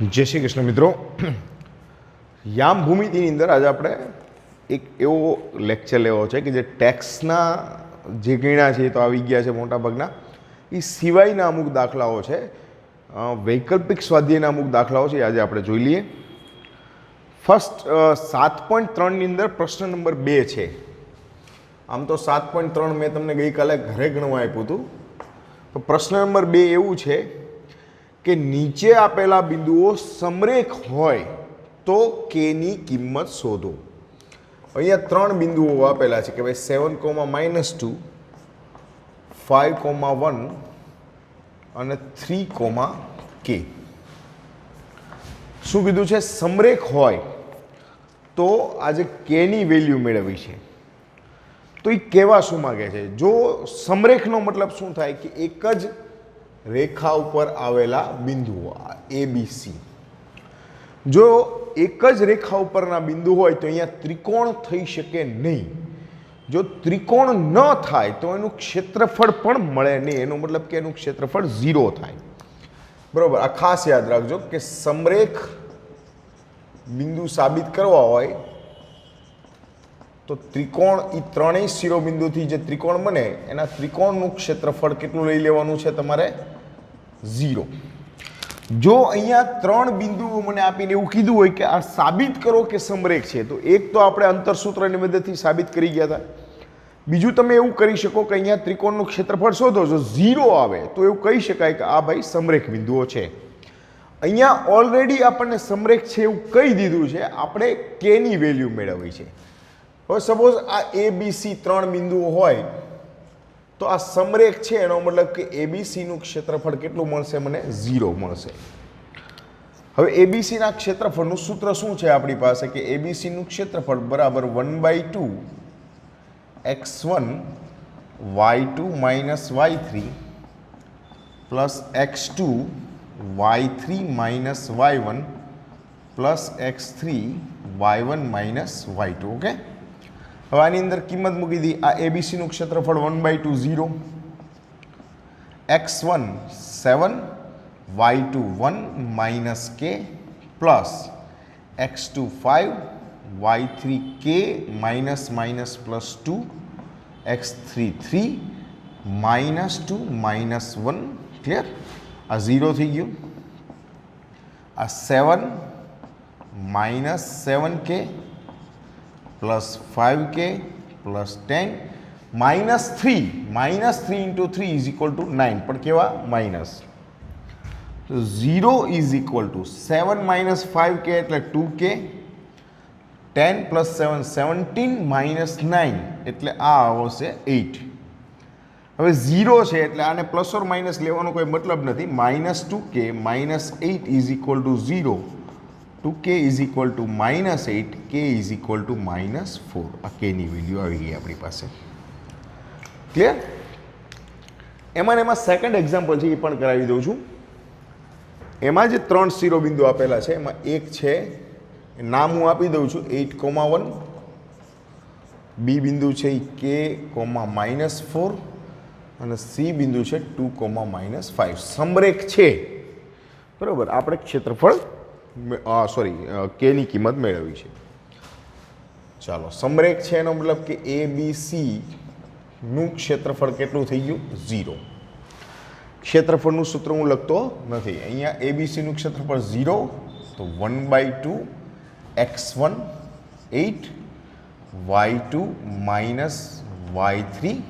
जय श्री कृष्ण मित्रों। याम भूमितिની અંદર આજે આપણે એક એવો લેક્ચર લેવો છે કે જે ટેક્સના જે ગણ્યા છે તો આવી ગયા છે મોટાભાગના, એ સિવાયના અમુક દાખલાઓ છે, વૈકલ્પિક સ્વાધ્યાયના અમુક દાખલાઓ છે, આજે આપણે જોઈ લઈએ. ફર્સ્ટ 7.3ની અંદર પ્રશ્ન નંબર 2 છે. આમ તો 7.3 મેં તમને ગઈકાલે ઘરે ગણવા આપ્યું હતું. તો પ્રશ્ન નંબર 2 એવું છે કે નીચે આપેલા બિંદુઓ સમરેખ હોય તો કેની કિંમત શોધો. અહીંયા 3 બિંદુઓ આપેલા છે કે ભાઈ 7,-2, 5,1 અને 3,k. શું કીધું છે? સમરેખ હોય તો આજે કેની વેલ્યુ મેળવવી છે. તો એ કહેવા શું માગે છે? જો સમરેખનો મતલબ શું થાય કે એક જ રેખા ઉપર આવેલા બિંદુઓ ABC. જો એક જ રેખા ઉપરના બિંદુ હોય તો અહીંયા ત્રિકોણ થઈ શકે નહીં. જો ત્રિકોણ ન થાય તો એનું ક્ષેત્રફળ પણ મળે નહીં. એનો મતલબ કે એનું ક્ષેત્રફળ 0 થાય. બરોબર, આ ખાસ યાદ રાખજો કે સમરેખ બિંદુ સાબિત કરવા હોય તો ત્રિકોણ, એ ત્રણેય શિરોબિંદુથી જે ત્રિકોણ બને એના ત્રિકોણનું ક્ષેત્રફળ કેટલું લઈ લેવાનું છે તમારે? 0. જો અહીંયા 3 બિંદુઓ મને આપીને એવું કીધું હોય કે આ સાબિત કરો કે સમરેખ છે, તો એક તો આપણે અંતરસૂત્રની મદદથી સાબિત કરી ગયા હતા. બીજું તમે એવું કરી શકો કે અહીંયા ત્રિકોણનું ક્ષેત્રફળ શોધો. જો 0 આવે તો એવું કહી શકાય કે આ ભાઈ સમરેખ બિંદુઓ છે. અહીંયા ઓલરેડી આપણને સમરેખ છે એવું કહી દીધું છે, આપણે કેની વેલ્યુ મેળવવી છે. હવે સપોઝ આ ABC 3 બિંદુઓ હોય તો આ સમરેખ છે, એનો મતલબ કે ABCનું ક્ષેત્રફળ કેટલું મળશે? મને 0 મળશે. હવે ABCના ક્ષેત્રફળનું સૂત્ર શું છે આપણી પાસે? કે ABCનું ક્ષેત્રફળ બરાબર 1/2 x1 y2 minus y3 plus x2 y3 minus y1 plus x3 y1 minus y2. Okay, હવે આની અંદર કિંમત મૂકી દી. આ ABCનું ક્ષેત્રફળ 1/2 0, x1 7, y2 1 minus k plus x2 5, y3 k minus minus plus 2, x3 3 minus 2 minus 1. Clear? આ 0 થઈ ગયું. આ 7 minus 7k plus 5k plus 10 minus 3. Minus 3 into 3 is equal two 9. પણ કેવા? માઇનસ. તો 0 is equal two 7 minus 5k એટલે 2k, 10 plus 7 17 minus 9 એટલે આ આવશે 8. હવે 0 છે એટલે આને પ્લસ ઓર માઇનસ લેવાનો કોઈ મતલબ નથી. Minus 2k minus 8 is equal to 0. 2k is equal two minus 8, k is equal two minus 4. આ કેની વેલ્યુ આવી ગઈ આપણી પાસે. ક્લિયર? એમાં સેકન્ડ એક્ઝામ્પલ છે, એ પણ કરાવી દઉં છું. એમાં જે 3 શિરોબિંદુ આપેલા છે એમાં એક છે, નામ હું આપી દઉં છું 8,1. બી બિંદુ છે એ k,-4 અને સી બિંદુ છે 2,-5. સમરેખ છે. બરાબર, આપણે ક્ષેત્રફળ કેની કિંમત મેળવવી છે. ચાલો, સમરેખ છે એનો મતલબ કે ABCનું ક્ષેત્રફળ કેટલું થઈ ગયું? 0. ક્ષેત્રફળનું સૂત્ર હું લખતો નથી. અહીંયા ABCનું ક્ષેત્રફળ 0, તો 1/2 x1 8, y2 minus y3,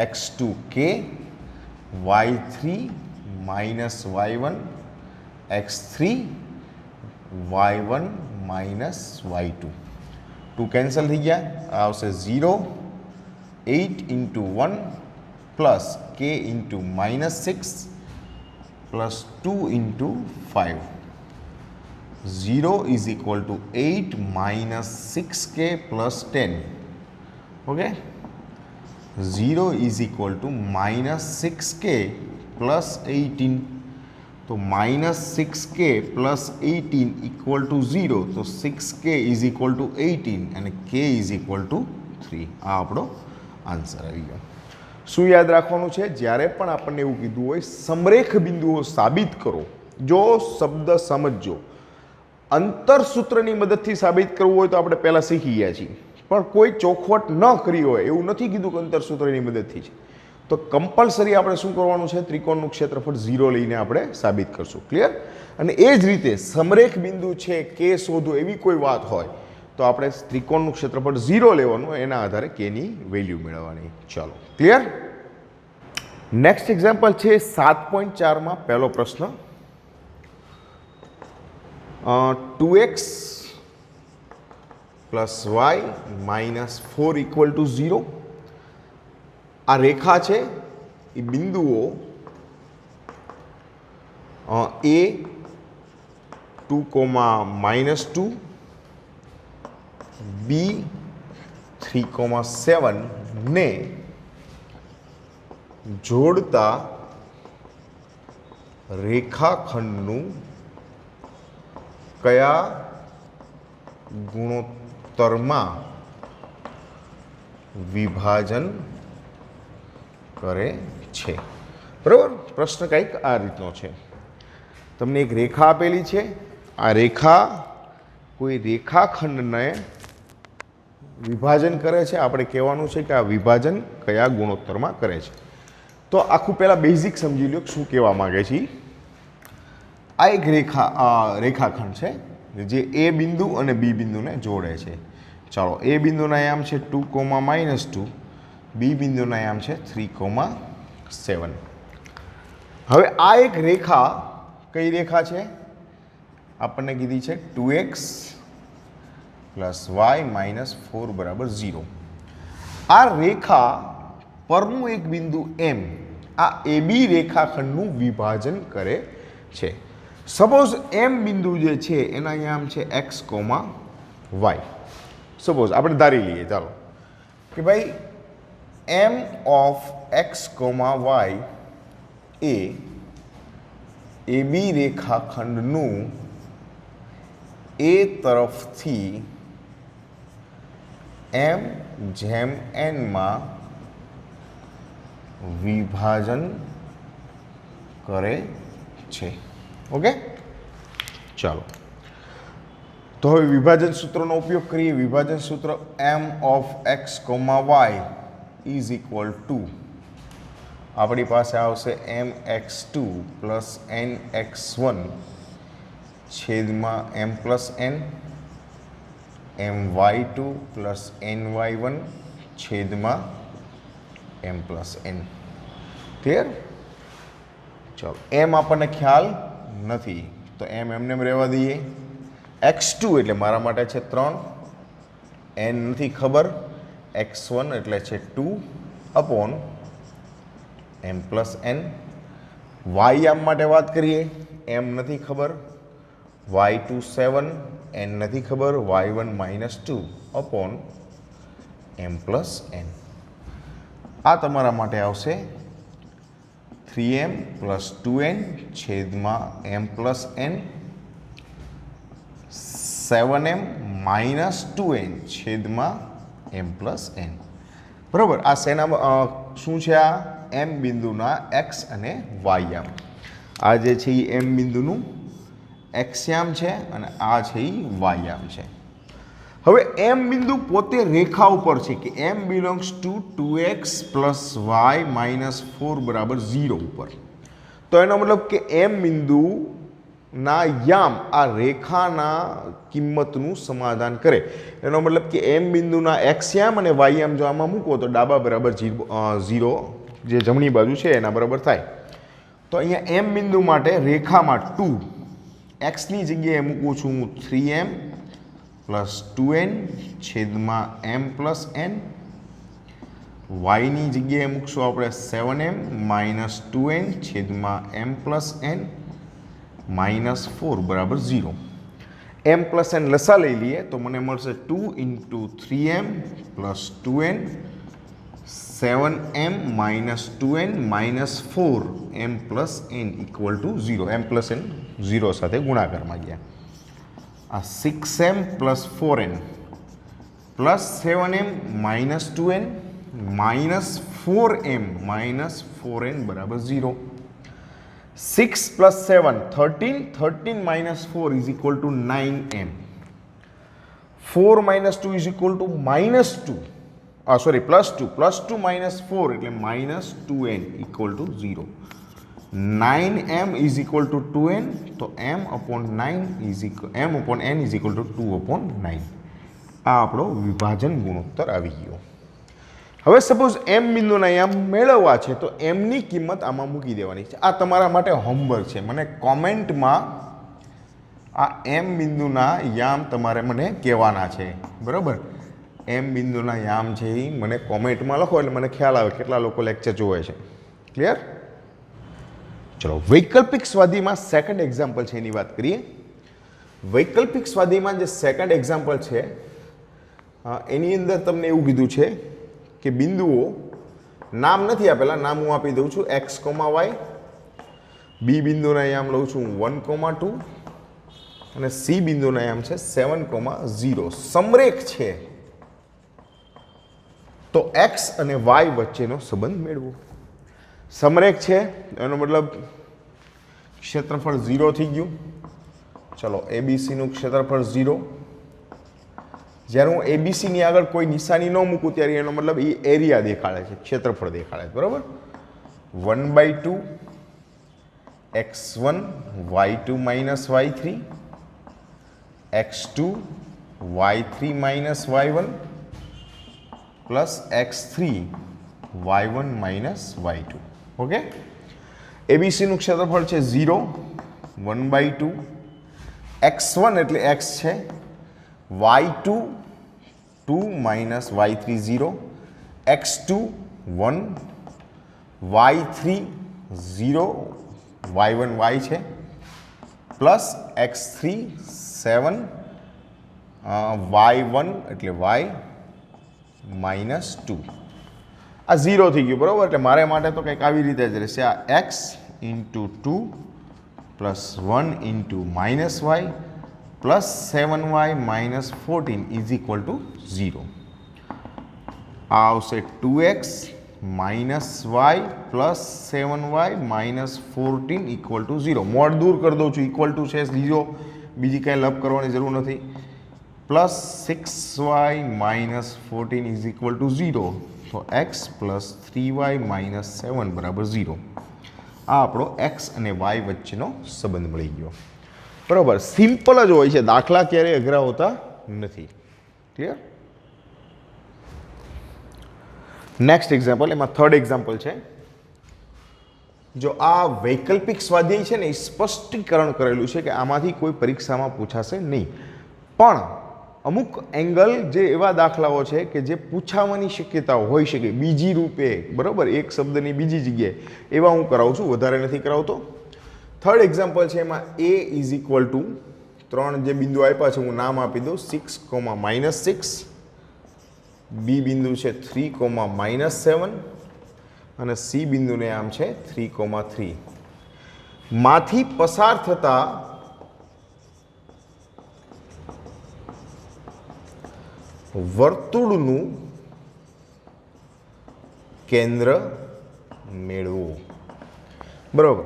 x2 k, y3 minus y1, x3 y1 minus y2. 2 cancel થઈ ગયા. આ આવશે 0, 8 into 1 plus k into minus 6 plus 2 into 5. 0 is equal two 8 minus 6k plus 10. Okay, 0 is equal two minus 6k plus 18. તો minus 6k plus 18 equal to 0. તો 6k is equal two 18 અને k is equal two 3. આ આપણો answer આવી ગયો. શું યાદ રાખવાનું છે? જ્યારે પણ આપણને એવું કીધું હોય સમરેખ બિંદુઓ સાબિત કરો જો શબ્દ સમજો, અંતરસૂત્રની મદદથી સાબિત કરવું હોય તો આપણે પહેલાં શીખી ગયા છીએ, પણ કોઈ ચોખવટ ન કરી હોય એવું નથી કીધું કે અંતરસૂત્રની મદદથી છે, તો કમ્પલસરી આપણે શું કરવાનું છે, ત્રિકોણનું ક્ષેત્રફળ 0 લઈને આપણે સાબિત કરશું. ક્લિયર? અને એ જ રીતે સમરેખ બિંદુ છે કે શોધો એવી કોઈ વાત હોય તો આપણે ત્રિકોણનું ક્ષેત્રફળ 0 લેવાનું, એના આધારે કેની વેલ્યુ મેળવવાની. ચાલો, ક્લિયર? નેક્સ્ટ એક્ઝામ્પલ છે 7.4માં પહેલો પ્રશ્ન. 2x plus y minus 4 equal to 0. આ રેખા છે એ બિંદુઓ એ 2,-2, બી 3,7 ને જોડતા રેખાખંડનું કયા ગુણોત્તરમાં વિભાજન કરે છે? બરાબર, પ્રશ્ન કંઈક આ રીતનો છે. તમને એક રેખા આપેલી છે, આ રેખા કોઈ રેખાખંડને વિભાજન કરે છે. આપણે કહેવાનું છે કે આ વિભાજન કયા ગુણોત્તરમાં કરે છે. તો આખું પહેલાં બેઝિક સમજી લો શું કહેવા માગે છે. આ એક રેખાખંડ છે જે એ બિંદુ અને બી બિંદુને જોડે છે. ચાલો, એ બિંદુના આયામ છે 2,-2, બી બિંદુના આયામ છે 3,7. હવે આ એક રેખા કઈ રેખા છે? આપણને કીધી છે 2x પ્લસ વાય માઇનસ 4 બરાબર 0. આ રેખા પરનું એક બિંદુ એમ આ એબી રેખાખંડનું વિભાજન કરે છે. સપોઝ એમ બિંદુ જે છે એના આયામ છે x, વાય. સપોઝ આપણે ધારી લઈએ, ચાલો, કે ભાઈ એમ ઓફ x, વાય એ એબી રેખાખંડનું એ તરફથી એમ જેમ એનમાં વિભાજન કરે છે. ઓકે, ચાલો, તો હવે વિભાજન સૂત્રનો ઉપયોગ કરીએ. વિભાજન સૂત્ર M of x, y is equal to આપણી પાસે આવશે mx2 પ્લસ nx1 છેદમાં m plus n, my2 plus ny1 છેદમાં m પ્લસ n. ક્લિયર? ચાલો, એમ આપણને ખ્યાલ નથી તો એમને રહેવા દઈએ. x2 એટલે મારા માટે છે 3, n નથી ખબર, x1 એટલે છે 2 upon m plus n. Y માટે વાત કરીએ, m નથી ખબર, y2 7, n નથી ખબર, y1 -2 upon m plus n. આ તમારા માટે આવશે 3m પ્લસ 2n છેદમાં m plus n, 7m minus 2n છેદમાં m પ્લસ n. બરાબર, આ શેના શું છે? આ એમ બિંદુના એક્સ અને વાય યામ. આ જે છે એ એમ બિંદુનું એક્સ યામ છે અને આ છે એ વાય યામ છે. હવે એમ બિંદુ પોતે રેખા ઉપર છે કે M belongs to 2x plus y minus 4 બરાબર 0 ઉપર. તો એનો મતલબ કે એમ બિંદુના યામ આ રેખાના કિંમતનું સમાધાન કરે. એનો મતલબ કે એમ બિંદુના એક્સ યામ અને વાય યામ જો આમાં મૂકો તો ડાબા બરાબર 0 જે જમણી બાજુ છે એના બરાબર થાય. તો અહીંયા એમ બિંદુ માટે રેખામાં 2 એક્સની જગ્યાએ મૂકું છું હું 3m પ્લસ 2n છેદમાં m પ્લસ n, વાયની જગ્યાએ મૂકશું આપણે 7m માઇનસ 2n છેદમાં m પ્લસ n માઇનસ 4 બરાબર 0. m પ્લસ n લસા લઈ લઈએ તો મને મળશે 2 into 3m plus 2n 7m minus 2n minus 4m plus n equal to 0. m plus n 0 સાથે ગુણાકારમાં ગયા. આ 6m plus 4n plus 7m minus 2n minus 4m બરાબર 0. 6 + 7 13, 13 - 4 = 9m. 4 - 2 = -2. સોરી +2, +2 - 4 એટલે -2n = 0. 9m = 2n, તો m/9 m/n = 2/9. આ આપણો વિભાજન ગુણોત્તર આવી ગયો. હવે સપોઝ m બિંદુના યામ મેળવવા છે તો m ની કિંમત આમાં મૂકી દેવાની છે. આ તમારા માટે હોમવર્ક છે. મને કોમેન્ટમાં આ m બિંદુના યામ તમારે મને કહેવાના છે. બરાબર, m બિંદુના યામ છે એ મને કોમેન્ટમાં લખો એટલે મને ખ્યાલ આવે કેટલા લોકો લેક્ચર જોવે છે. ક્લિયર? ચલો, વૈકલ્પિક સ્વાધ્યાયમાં સેકન્ડ એક્ઝામ્પલ છે એની વાત કરીએ. વૈકલ્પિક સ્વાધ્યાયમાં જે સેકન્ડ એક્ઝામ્પલ છે એની અંદર તમને એવું કીધું છે કે બિંદુઓ, નામ નથી આપેલા, નામ હું આપી દઉં છું, x, y. બી બિંદુના યામ લઉં છું 1, 2 અને સી બિંદુના યામ છે 7, 0. સમરેખ છે તો x અને y વચ્ચેનો સંબંધ મેળવો. સમરેખ છે એનો મતલબ ક્ષેત્રફળ 0 થઈ ગયું. ચલો, એબીસીનું ક્ષેત્રફળ 0. જ્યારે હું એબીસીની આગળ કોઈ નિશાની ન મૂકું ત્યારે એનો મતલબ એ એરિયા દેખાડે છે, ક્ષેત્રફળ દેખાડે છે. બરાબર, 1/2 x1 y2 - y3 x2 y3 - y1 plus x3 y1 - y2. Okay, એબીસીનું ક્ષેત્રફળ છે 0, 1/2 x1 એટલે x છે, y2 2 - y3 0, x2 1, y3 0, y1 y છે, પ્લસ x3 7, y1 એટલે y -2. આ 0 થઈ ગયું. બરાબર, એટલે મારે માટે તો કંઈક આવી રીતે જ રહેશે. આ x × 2 + 1 × -y પ્લસ 7y - 14 = 0. આ આવશે 2x - y plus 7y - 14 = 0. Mode દૂર કરી દઉં છું, ઇક્વલ ટુ છે 0, બીજી કાંઈ લપ કરવાની જરૂર નથી. Plus 6y - 14 = 0. તો x પ્લસ 3y - 7 = 0. આ આપણો x અને y વચ્ચેનો સંબંધ મળી ગયો. બરાબર, સિમ્પલ જ હોય છે, દાખલા ક્યારેય અઘરા હોતા નથી. ક્લિયર? નેક્સ્ટ એક્ઝામ્પલ, એમાં થર્ડ એક્ઝામ્પલ છે. જો આ વૈકલ્પિક સ્વાધ્યાય છે ને એ સ્પષ્ટીકરણ કરેલું છે કે આમાંથી કોઈ પરીક્ષામાં પૂછાશે નહીં, પણ અમુક એંગલ જે એવા દાખલાઓ છે કે જે પૂછાવાની શક્યતાઓ હોઈ શકે બીજી રૂપે. બરાબર, એક શબ્દની બીજી જગ્યાએ, એવા હું કરાવું છું, વધારે નથી કરાવતો. થર્ડ એક્ઝામ્પલ છે, એમાં a = 3 જે બિંદુ આપ્યા છે હું નામ આપી દઉં, 6, -6. બી બિંદુ છે 3, -7 અને સી બિંદુને આમ છે 3, 3. માંથી પસાર થતા વર્તુળનું કેન્દ્ર મેળવો. બરાબર,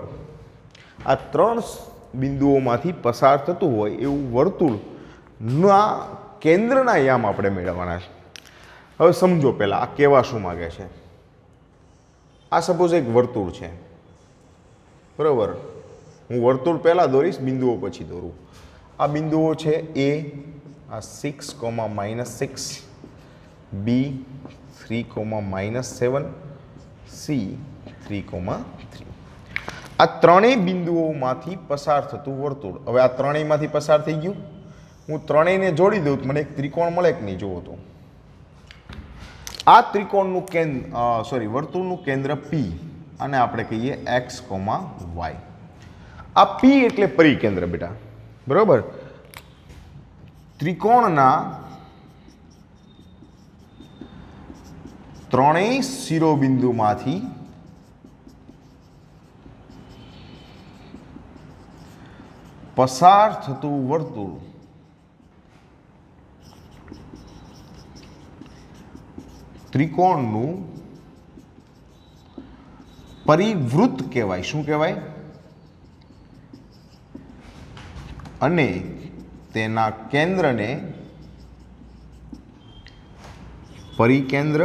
આ 3 બિંદુઓમાંથી પસાર થતું હોય એવું વર્તુળના કેન્દ્રના યામ આપણે મેળવવાના છે. હવે સમજો પહેલાં આ કહેવા શું માગે છે. આ સપોઝ એક વર્તુળ છે. બરાબર, હું વર્તુળ પહેલાં દોરીશ, બિંદુઓ પછી દોરું. આ બિંદુઓ છે a, આ 6, -6, b 3, -7, c 3, 3. આ ત્રણેય બિંદુઓમાંથી પસાર થતું વર્તુળ. હવે આ ત્રણેયમાંથી પસાર થઈ ગયું, હું ત્રણેયને જોડી દઉં તો મને એક ત્રિકોણ મળે કે નહીં જુઓ તો. આ ત્રિકોણનું વર્તુળનું કેન્દ્ર P અને આપણે કહીએ x, y. આ P એટલે પરિકેન્દ્ર બેટા. બરાબર, ત્રિકોણના ત્રણેય શિરોબિંદુમાંથી પસાર થતું વર્તુળ ત્રિકોણનું પરિવૃત્ત કહેવાય. શું કહેવાય? અને તેના કેન્દ્રને પરિકેન્દ્ર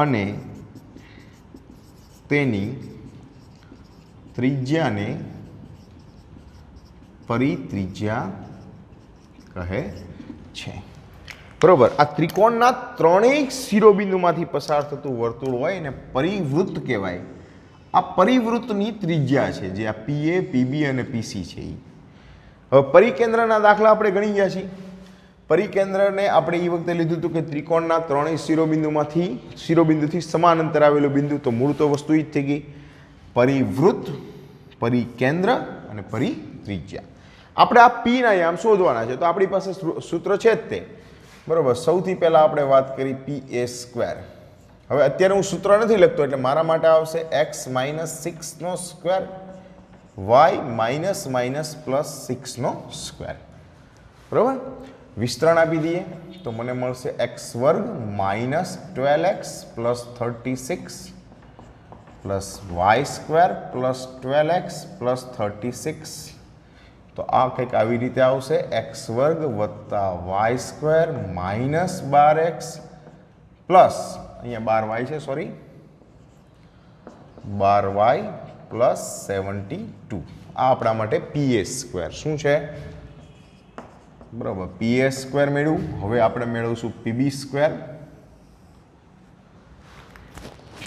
અને તેની ત્રિજ્યાને પરિત્રિજ્યા કહે છે. બરોબર. આ ત્રિકોણના ત્રણેય શિરોબિંદુમાંથી પસાર થતું વર્તુળ હોય ને પરિવૃત્ત કહેવાય. આ પરિવૃત્તની ત્રિજ્યા છે જે આ પીએ, પીબી અને પીસી છે. હવે પરિકેન્દ્રના દાખલા આપણે ગણી ગયા છીએ. પરિકેન્દ્રને આપણે એ વખતે લીધું હતું કે ત્રિકોણના ત્રણેય શિરોબિંદુથી સમાન અંતર આવેલું બિંદુ. તો મૂળ તો વસ્તુ જ થઈ ગઈ પરિવૃત્ત, પરિકેન્દ્ર અને પરિત્રિજ્યા. આપણે આ પીના યામ શોધવાના છે. તો આપણી પાસે સૂત્ર છે જ તે. બરોબર. સૌથી પહેલાં આપણે વાત કરી PA². હવે અત્યારે હું સૂત્ર નથી લખતો એટલે મારા માટે આવશે x - 6² y +6². બરાબર. વિસ્તરણ આપી દઈએ તો મને મળશે x² - 12x + 36 + y² + 12x + 36. તો આ કંઈક આવી રીતે આવશે x² + y² - 12x પ્લસ અહીંયા 12y છે, સોરી, 12y + 72. આ આપણા માટે PA². શું છે? બરાબર. PA² મેળવ્યું. હવે આપણે મેળવશું PB².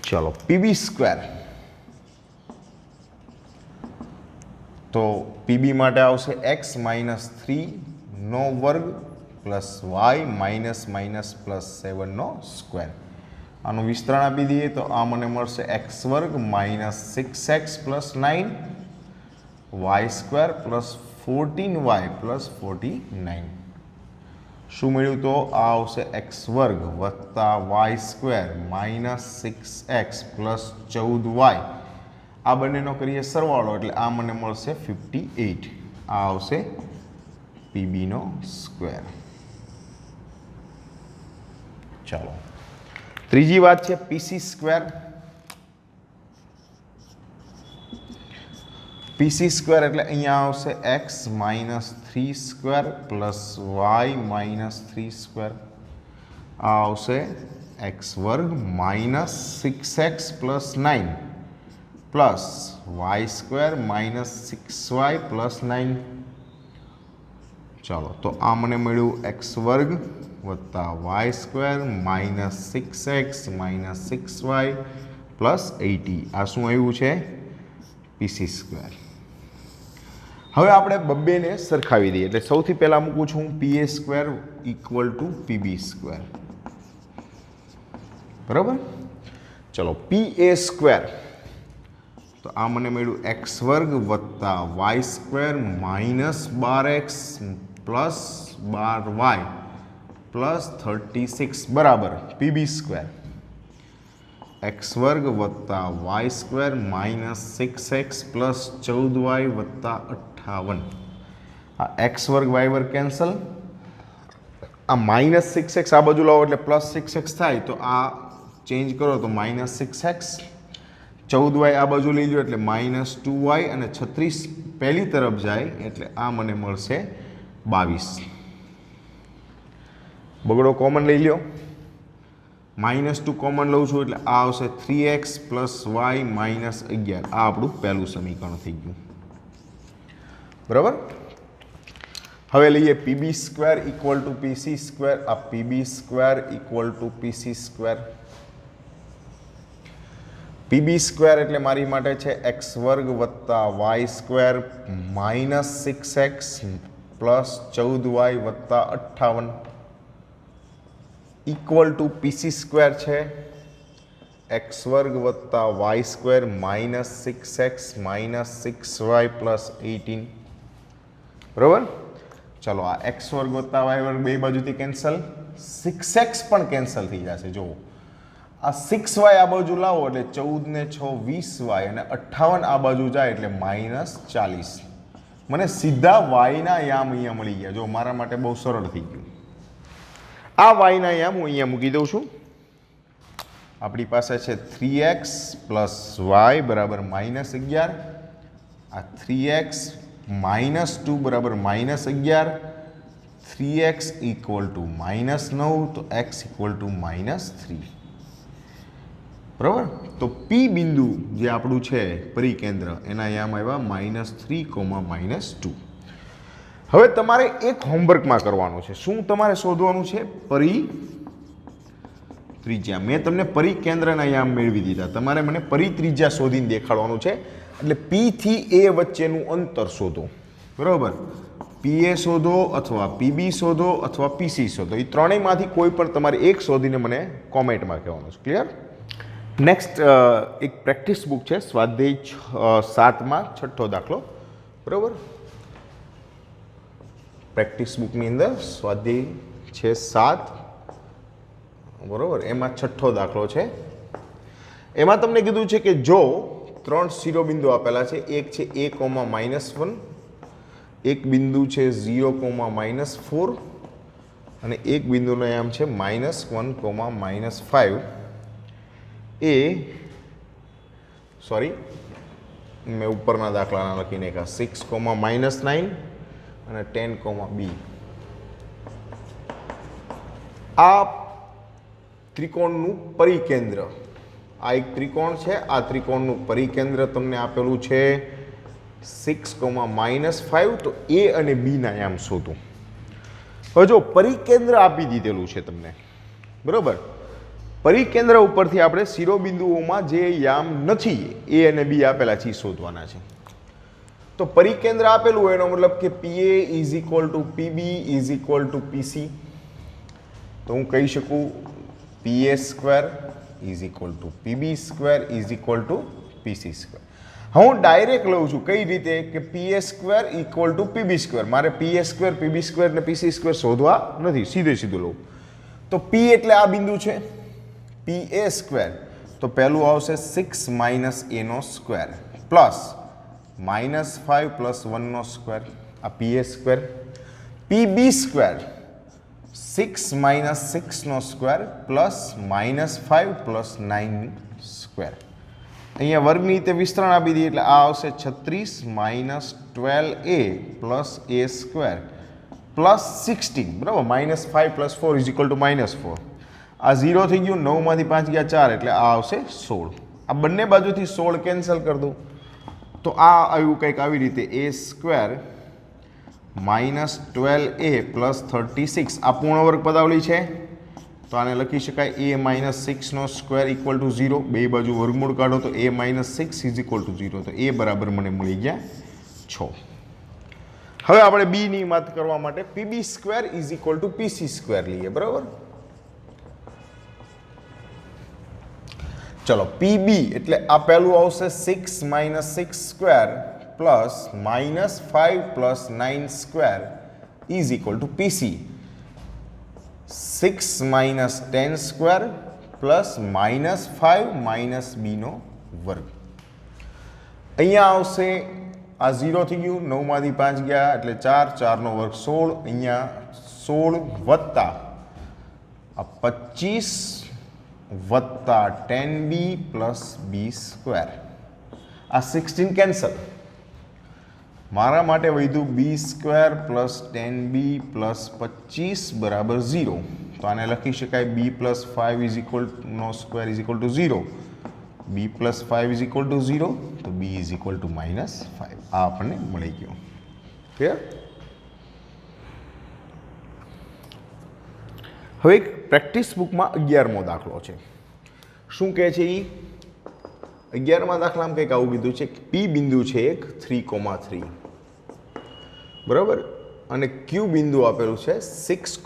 ચલો PB². તો PB માટે આવશે x - 3 નો વર્ગ પ્લસ y - +7². આનું વિસ્તરણ આપી દઈએ તો આ મને મળશે x² - 6x + 9 y² + 14y + 49. શું મળ્યું? તો આ આવશે x² + y² - 6x + 14y. આ બંનેનો કરીએ સરવાળો એટલે આ મને મળશે 58. આ આવશે PB². ચાલો ત્રીજી વાત છે PC². PC² એટલે અહીંયા આવશે x - 3² + y - 3². આ આવશે x² - 6x + 9 plus y² - 6y + 9. ચાલો તો આ મને મળ્યું x² + y² - 6x - 6y + 80. આ શું આવ્યું છે? PC². હવે આપણે બબ્બેને સરખાવી દઈએ. એટલે સૌથી પહેલાં મૂકું છું PA² = PB². બરાબર. ચલો PA². તો આ મને મળ્યું x² + y² - 12x + 12y + 36 બરાબર PB². x² + y² - 6x + 14y + 58. આ x² y² કેન્સલ. આ -6x આ બાજુ લાવો એટલે +6x થાય. તો આ ચેન્જ કરો તો -6x. 14y આ બાજુ લઈ લો એટલે -2y અને 36 પહેલી તરફ જાય એટલે આ મને મળશે 22. બગડો કોમન લઈ લ્યો. -2 કોમન લઉં છું એટલે આ આવશે 3x + y - 11. આ આપણું પહેલું સમીકરણ થઈ ગયું. બરાબર. હવે લઈએ PB² = PC². આ PB² = PC². PB² એટલે મારી માટે છે x² + y² - 6x + 14y + 58 = PC² છે x² + y² - 6x - 6y + 18. બરાબર. ચલો આ x² + y² બે બાજુથી કેન્સલ. 6x પણ કેન્સલ થઈ જશે. જુઓ આ 6y આ બાજુ લાવો એટલે 14 ને 6 20y અને 58 આ બાજુ જાય એટલે -40. મને સીધા y ના યામ અહીંયા મળી ગયા. જો મારા માટે બહુ સરળ થઈ ગયું. આ y ના યામ હું અહીંયા મૂકી દઉં છું. આપણી પાસે છે 3x + y = -11. આ 3x -2 બરાબર -11, 3x ઇક્વલ ટુ -9, તો x ઇક્વલ ટુ -3. બરાબર. તો પી બિંદુ જે આપણું છે પરિકેન્દ્ર એના યામ આવ્યા -3, -2. હવે તમારે એક હોમવર્કમાં કરવાનું છે. શું તમારે શોધવાનું છે? પરિત્રિજ્યા. મેં તમને પરિકેન્દ્રના યામ મેળવી દીધા, તમારે મને પરિત્રિજ્યા શોધીને દેખાડવાનું છે. એટલે પી થી એ વચ્ચેનું અંતર શોધો. બરાબર. પીએ શોધો અથવા પીબી શોધો અથવા પીસી શોધો. એ ત્રણેયમાંથી કોઈ પણ તમારે એક શોધીને મને કોમેન્ટમાં કહેવાનું છે. ક્લિયર? નેક્સ્ટ એક પ્રેક્ટિસ બુક છે, સ્વાધ્યાય 7માં 6થો દાખલો. બરાબર. પ્રેક્ટિસ બુકની અંદર સ્વાધ્યાય છે 7, બરાબર, એમાં 6થો દાખલો છે. એમાં તમને કીધું છે કે જો 3 શિરોબિંદુ આપેલા છે, એક છે a, -1, એક બિંદુ છે 0, -4 અને એક બિંદુનો આમ છે -1, -5. મેં ઉપરના દાખલાના લખી નાખ્યા 6, -9 અને 10, b. આ ત્રિકોણનું પરિકેન્દ્ર, આ એક ત્રિકોણ છે, આ ત્રિકોણનું પરિકેન્દ્ર તમને આપેલું છે 6, -5. તો a અને b ના યામ શોધો. હવે જો પરિકેન્દ્ર આપી દીધેલું છે તમને, બરાબર. પરિકેન્દ્ર ઉપરથી આપણે શિરોબિંદુઓમાં જે યામ નથી એ અને બી આપેલા છે એ શોધવાના છે. તો પરિકેન્દ્ર આપેલું હોય એનો મતલબ કે PA is equal to PB is equal to PC. તો હું કહી શકું PA² is equal to PB² is equal to PC². હું ડાયરેક્ટ લઉં છું કઈ રીતે કે PA² ઇક્વલ ટુ PB². મારે PA² PB² ને PC² શોધવા નથી, સીધું લઉં. તો P એટલે આ બિંદુ છે, PA². તો પહેલું આવશે 6 - a² પ્લસ -5 + 1², આ PA². PB² 6 - 6² plus -5 + 9². અહીંયા વર્ગની રીતે વિસ્તરણ આપી દઈએ એટલે આ આવશે 36 - 12a પ્લસ a² પ્લસ 16. બરાબર. -5 + 4 ઇઝ ઇક્વલ ટુ -4. આ 0 થઈ ગયું, 9માંથી 5 ગયા 4 એટલે આ આવશે 16. આ બંને બાજુથી 16 કેન્સલ કરી દો તો આ આવ્યું કંઈક આવી રીતે a² -12a પ્લસ 36. આ પૂર્ણવર્ગ પદાવલી છે, તો આને લખી શકાય a - 6² ઇક્વલ ટુ 0. બે બાજુ વર્ગમૂળ કાઢો તો a - 6 ઇઝ ઇક્વલ ટુ 0. તો a બરાબર મને મળી ગયા 6. હવે આપણે b ની વાત કરવા માટે PB² is equal to PC² લઈએ. બરાબર. ચલો PB એટલે આ પહેલું આવશે 6 - 6² plus -5 + 9² is equal two PC. 6 - 10² plus -5 - b² અહીંયા આવશે. આ 0 થઈ ગયું, 9માંથી 5 ગયા એટલે 4, 4નો વર્ગ 16. અહીંયા 16 વત્તા આ 25 વત્તા 10b પ્લસ b². આ 16 કેન્સલ. મારા માટે વધ્યું b² પ્લસ 10b પ્લસ 25 બરાબર 0. તો આને લખી શકાય b + 5 ઇઝ ઇક્વલ નો² is equal to 0. b + 5 is equal to 0. તો b ઇઝ ઇક્વલ ટુ -5. આ આપણને મળી ગયું. ક્લિયર? હવે એક પ્રેક્ટિસ બુકમાં 11મો દાખલો છે. શું કહે છે એ? 11મા દાખલામાં કંઈક આવું કીધું છે. P બિંદુ છે એક 3, 3. બરાબર. અને Q બિંદુ આપેલું છે 6,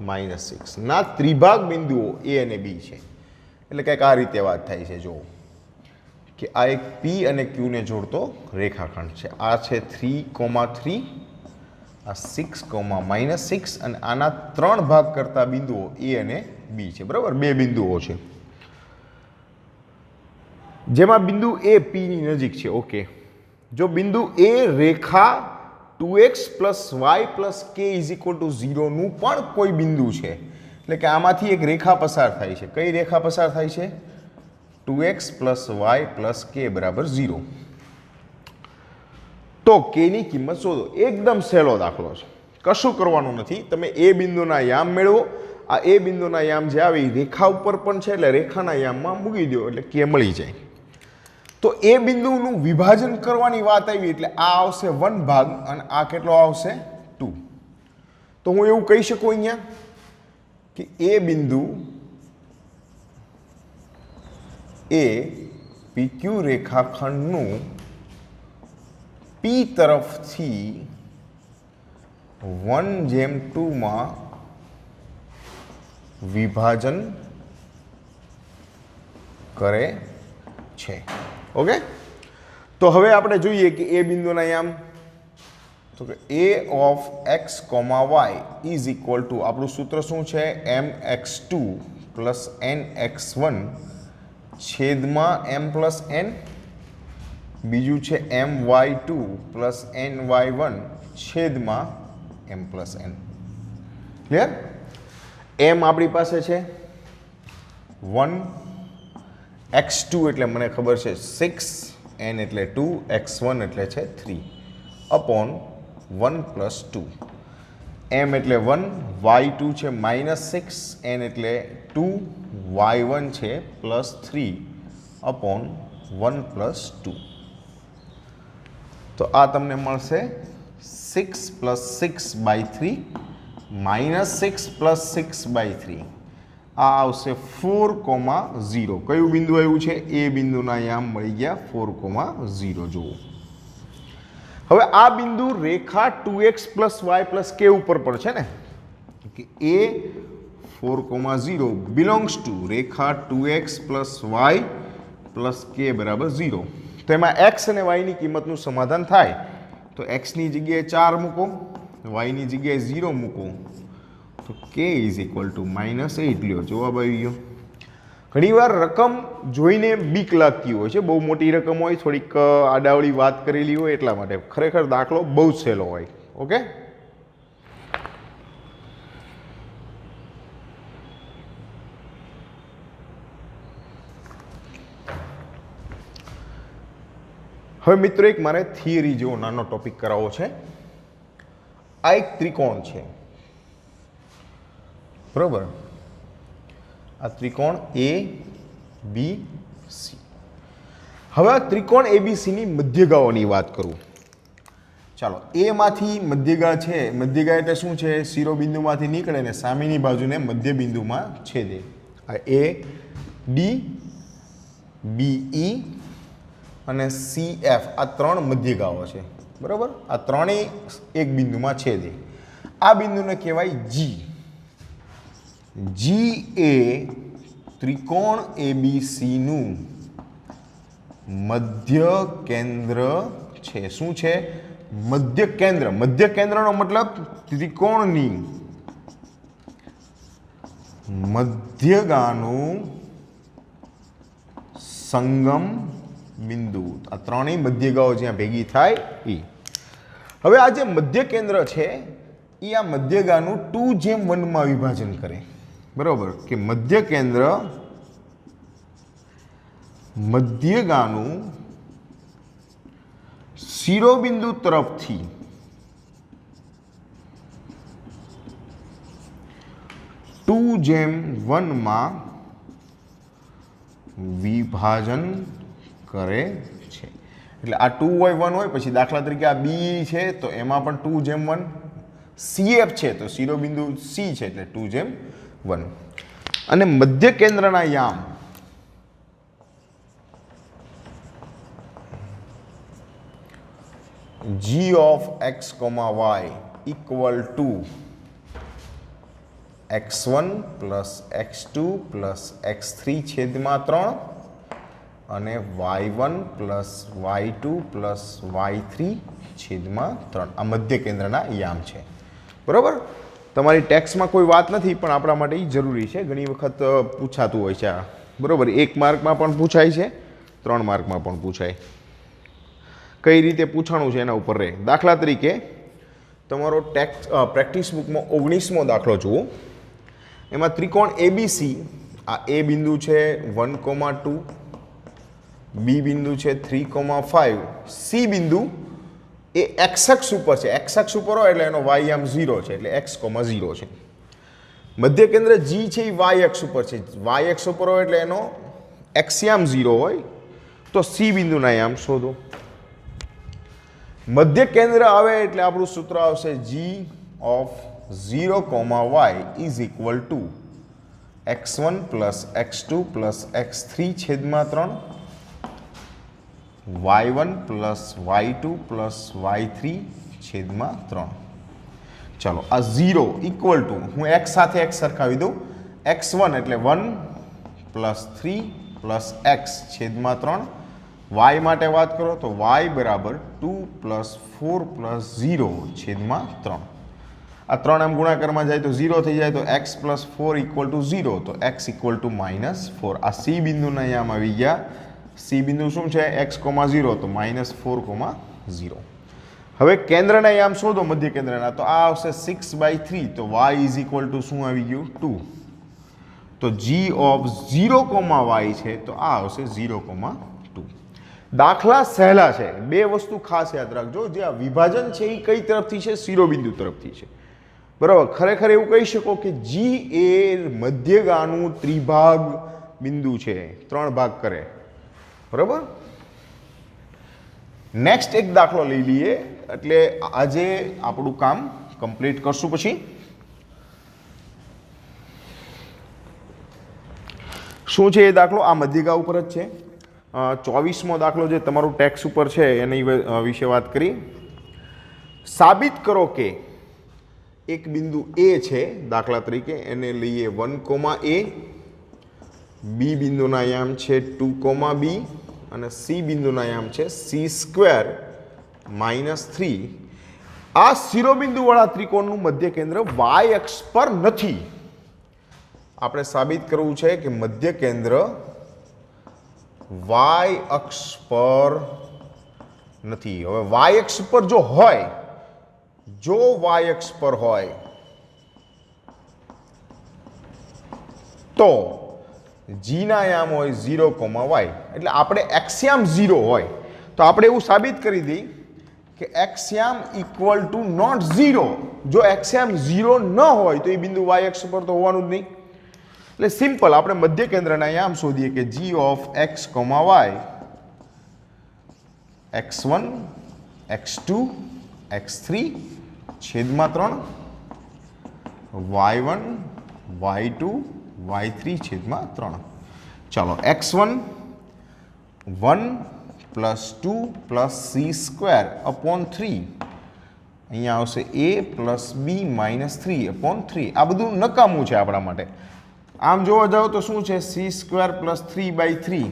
-6. ના ત્રિભાગ બિંદુઓ A અને B છે. એટલે કંઈક આ રીતે વાત થાય છે. જો કે આ એક P અને Q ને જોડતો રેખાખંડ છે. આ છે 3, 3, આ 6, -6 અને આના 3 ભાગ કરતા બિંદુઓ A અને B છે. બરાબર. બે બિંદુઓ છે જેમાં બિંદુ A P ની નજીક છે. ઓકે. જો બિંદુ A Rekha 2x + y + k = 0 નું પણ કોઈ બિંદુ છે, એટલે કે આમાંથી એક રેખા પસાર થાય છે. કઈ રેખા પસાર થાય છે? 2x + y + k = 0. તો કે ની કિંમત શોધો. એકદમ સહેલો દાખલો છે, કશું કરવાનું નથી. તમે એ બિંદુના યામ મેળવો. આ એ બિંદુના યામ જે આવે એ રેખા ઉપર પણ છે, એટલે રેખાના યામમાં મૂકી દો એટલે કે મળી જાય. તો એ બિંદુનું વિભાજન કરવાની વાત આવી એટલે આ આવશે 1 ભાગ અને આ કેટલો આવશે 2. તો હું એવું કહી શકું અહીંયા કે એ બિંદુ એ PQ રેખાખંડનું P તરફથી 1:2 માં વિભાજન કરે છે. ઓકે, તો હવે આપણે જોઈએ કે એ બિંદુના યામ. તો કે a of x, y is equal two આપણું સૂત્ર શું છે? mx2 પ્લસ nx1 છેદમાં m પ્લસ n. બીજું છે my2 પ્લસ ny1 છેદમાં m plus n. Clear? m આપણી પાસે છે 1, x2 એટલે મને ખબર છે 6, n એટલે 2, x1 એટલે છે 3 અપોન 1 પ્લસ 2. m એટલે 1, y2 છે -6, n એટલે 2, y1 છે +3 અપોન 1 પ્લસ 2. તો આ તમને મળશે 6 પ્લસ 6/3 -6 પ્લસ 6/3. આ આવશે 4,0. કયું બિંદુ આવ્યું છે? એ બિંદુના યામ મળી ગયા 4,0. જુઓ, હવે આ બિંદુ રેખા 2x + y + k ઉપર પણ છે ને, કે એ 4,0 belongs to Rekha 2x + y + k = 0. તો એમાં x અને y ની કિંમતનું સમાધાન થાય તો x ની જગ્યાએ 4 મૂકો, y ની જગ્યાએ 0 મૂકો, તો k = -8 લ્યો. જવાબ આવી ગયો. ઘણીવાર રકમ જોઈને બીક લાગતી હોય છે, બહુ મોટી રકમ હોય, થોડીક આડાવડી વાત કરેલી હોય એટલા માટે. ખરેખર દાખલો બહુ જ સહેલો હોય. ઓકે, હવે મિત્રો એક મારે થિયરી જેવો નાનો ટોપિક કરાવવો છે. આ એક ત્રિકોણ છે, બરોબર? આ ત્રિકોણ ABC. હવે આ ત્રિકોણ ABC ની મધ્યગાઓની વાત કરું. ચાલો, એ માંથી મધ્યગા છે. મધ્યગા એટલે શું છે? શિરોબિંદુમાંથી નીકળે ને સામેની બાજુને મધ્ય બિંદુમાં છેદે. આ AD, BE અને CF આ 3 મધ્યગાઓ છે, બરોબર? આ ત્રણેય એક બિંદુમાં છેદે. આ બિંદુને કહેવાય G. G એ ત્રિકોણ ABC નું મધ્ય કેન્દ્ર છે. શું છે? મધ્ય કેન્દ્ર. મધ્ય કેન્દ્રનો મતલબ ત્રિકોણની મધ્યગાનું સંગમ બિંદુ. આ ત્રણેય મધ્યગાઓ જ્યાં ભેગી થાય એ. હવે આ જે મધ્ય કેન્દ્ર છે એ આ મધ્યગાનું 2:1 માં વિભાજન કરે, બરોબર? કે મધ્ય કેન્દ્ર મધ્યગાનું શિરોબિંદુ તરફથી માં વિભાજન કરે છે. એટલે આ 2 હોય 1 હોય, પછી દાખલા તરીકે આ B છે તો એમાં પણ 2:1. CF છે તો શિરોબિંદુ C છે એટલે 2:1. અને મધ્ય કેન્દ્રના યામ G of x, y equal to x1 plus x2 plus x3 છેદમાં 3 અને y1 plus y2 plus y3 છેદમાં 3 આ મધ્ય કેન્દ્રના યામ છે, બરોબર? તમારી ટેક્સ્ટમાં કોઈ વાત નથી પણ આપણા માટે એ જરૂરી છે. ઘણી વખત પૂછાતું હોય છે આ, બરોબર? 1 માર્કમાં પણ પૂછાય છે, 3 માર્કમાં પણ પૂછાય. કઈ રીતે પૂછાણું છે એના ઉપર રહે. દાખલા તરીકે તમારો ટેક્સ્ટ પ્રેક્ટિસ બુકમાં 19મો દાખલો જુઓ. એમાં ત્રિકોણ ABC, આ A બિંદુ છે 1,2, B બિંદુ છે 3,5, C બિંદુ એ એક્સ અક્ષ ઉપર છે. એક્સ અક્ષ ઉપર હોય એટલે એનો વાય આમ 0 છે, એટલે x, 0 છે. મધ્ય કેન્દ્ર G છે એ વાય અક્ષ ઉપર છે. વાય અક્ષ ઉપર હોય એટલે એનો એક્સયામ 0 હોય. તો C બિંદુના યામ શોધો. મધ્ય કેન્દ્ર આવે એટલે આપણું સૂત્ર આવશે G of 0, y is equal two x1 plus x2 plus x3 છેદમાં 3, y1 plus y2 plus y3 છેદમાં 3. ચાલો આ 0 ઇક્વલ ટુ હું x સાથે x સરખાવી દઉં. x1 એટલે 1 પ્લસ 3 પ્લસ x છેદમાં 3. y માટે વાત કરો તો y બરાબર 2 પ્લસ 4 પ્લસ 0 છેદમાં 3. આ 3 એમ ગુણાકારમાં જાય તો 0 થઈ જાય, તો x પ્લસ 4 ઇક્વલ ટુ 0, તો x ઇક્વલ ટુ -4. આ C બિંદુના યામ આવી ગયા. C બિંદુ શું છે? x, 0, તો -4, 0. હવે કેન્દ્રના યામ શોધો મધ્ય કેન્દ્રના, તો આ આવશે 6/3, તો y ઇઝ ઇક્વલ ટુ શું આવી ગયું? 2. તો G ઓફ 0, y છે તો આ આવશે 0, 2. દાખલા સહેલા છે. બે વસ્તુ ખાસ યાદ રાખજો, જે આ વિભાજન છે એ કઈ તરફથી છે? શિરોબિંદુ તરફથી છે. બરાબર. ખરેખર એવું કહી શકો કે G એ મધ્યગાનું ત્રિભાગ બિંદુ છે, 3 ભાગ કરે. બરાબર. નેક્સ્ટ એક દાખલો લઈ લઈએ, એટલે આજે આપણું કામ કમ્પ્લીટ કરશું. પછી શું છે એ દાખલો? આ મધ્યગા ઉપર જ છે. 24મો દાખલો જે તમારું ટેક્સ ઉપર છે એની વિશે વાત કરી. સાબિત કરો કે એક બિંદુ A છે, દાખલા તરીકે એને લઈએ 1, A, B બિંદુના યામ છે 2, B, અને C બિંદુના યામ છે C² -3. આ શિરોબિંદુવાળા ત્રિકોણનું મધ્ય કેન્દ્ર y અક્ષ પર નથી. આપણે સાબિત કરવું છે કે મધ્ય કેન્દ્ર y અક્ષ પર નથી. હવે y અક્ષ પર જો હોય, y અક્ષ પર હોય તો G ના યામ હોય 0, y, એટલે આપણે એક્સયામ 0 હોય તો આપણે એવું સાબિત કરી દઈએ કે એક્સયામ ઇક્વલ ટુ નોટ 0. જો એક્સયામ 0 ન હોય તો એ બિંદુ y અક્ષ પર તો હોવાનું જ નહીં. એટલે સિમ્પલ આપણે મધ્ય કેન્દ્રના યામ શોધીએ કે G of x, y x1 x2 x3 છેદમાં 3, y1 y2 y3 છેદમાં 3. ચાલો x1 1 પ્લસ 2 પ્લસ C²/3, અહીંયા આવશે a પ્લસ b -3/3. આ બધું નકામું છે આપણા માટે. આમ જોવા જાઓ તો શું છે? C² + 3/3,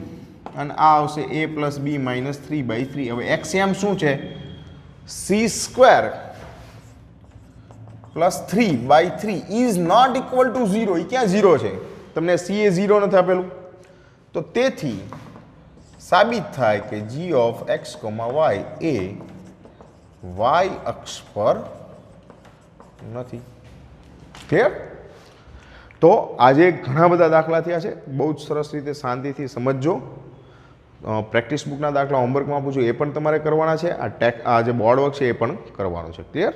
અને આ આવશે a પ્લસ b -3/3. હવે એક્સયામ શું છે? C² + 3/3 is not equal to 0. એ ક્યાં 0 છે? તમને C એ 0 નથી આપેલું. તો તેથી સાબિત થાય કે G of x, y A y અક્ષ પર નથી. ક્લિયર? તો આજે ઘણા બધા દાખલા થયા છે. બહુ જ સરસ રીતે શાંતિથી સમજજો. પ્રેક્ટિસ બુકના દાખલા હોમવર્કમાં આપું છું, એ પણ તમારે કરવાના છે. આ જે બોર્ડ વર્ક છે એ પણ કરવાનો છે. ક્લિયર?